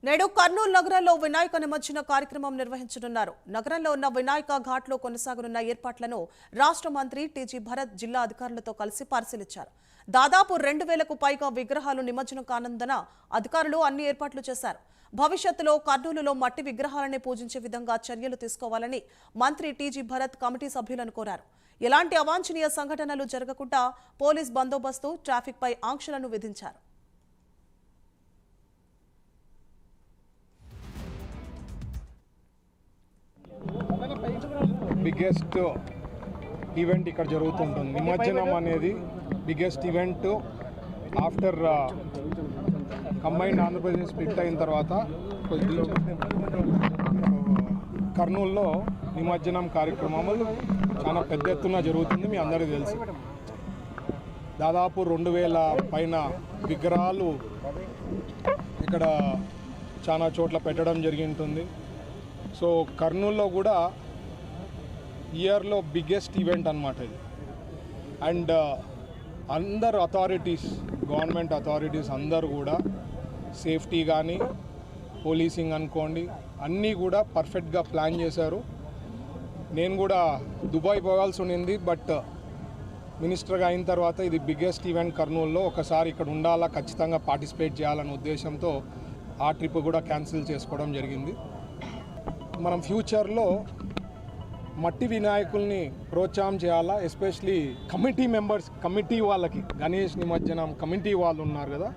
నేడు కర్నూలు నగరంలో వినాయక నిమజ్జన కార్యక్రమం నిర్వహించనున్నారు. నగరంలో ఉన్న వినాయక ఘాట్లో కొనసాగనున్న ఏర్పాట్లను రాష్ట్ర మంత్రి టీజీ భరత్ జిల్లా అధికారులతో కలిసి పరిశీలించారు. దాదాపు 2000కు పైగా విగ్రహాలు నిమజ్జనం కానుందన్న అధికారులు అన్ని ఏర్పాట్లు చేశారు. భవిష్యత్తులో కర్నూలులో మట్టి విగ్రహాలని పూజించే విధంగా చర్యలు తీసుకోవాలని మంత్రి టీజీ భరత్ కమిటీ సభ్యులను కోరారు. ఎలాంటి అవాంఛనీయ సంఘటనలు జరగకుండా పోలీస్ బందోబస్తు, ట్రాఫిక్పై ఆంక్షలను విధించారు. బిగ్గెస్ట్ ఈవెంట్ ఇక్కడ జరుగుతుంటుంది. నిమజ్జనం అనేది biggest event after combined Andhra Pradesh split అయిన తర్వాత కర్నూలులో నిమజ్జనం కార్యక్రమాలు చాలా పెద్ద ఎత్తున జరుగుతుంది. మీ అందరికీ తెలుసు, దాదాపు 2000 పైన విగ్రహాలు ఇక్కడ చాలా చోట్ల పెట్టడం జరిగింటుంది. సో కర్నూలులో కూడా ఇయర్లో బిగ్గెస్ట్ ఈవెంట్ అన్నమాట ఇది. అండ్ అందరు అథారిటీస్, గవర్నమెంట్ అథారిటీస్ అందరూ కూడా సేఫ్టీ కానీ పోలీసింగ్ అనుకోండి అన్నీ కూడా పర్ఫెక్ట్గా ప్లాన్ చేశారు. నేను కూడా దుబాయ్ పోవాల్సి ఉండింది, బట్ మినిస్టర్గా అయిన తర్వాత ఇది బిగ్గెస్ట్ ఈవెంట్ కర్నూలులో, ఒకసారి ఇక్కడ ఉండాలా, ఖచ్చితంగా పార్టిసిపేట్ చేయాలనే ఉద్దేశంతో ఆ ట్రిప్ కూడా క్యాన్సిల్ చేసుకోవడం జరిగింది. మనం ఫ్యూచర్లో మట్టి వినాయకుల్ని ప్రోత్సాహం చేయాలా, ఎస్పెషలీ కమిటీ మెంబర్స్, కమిటీ వాళ్ళకి, గణేష్ నిమజ్జనం కమిటీ వాళ్ళు ఉన్నారు కదా,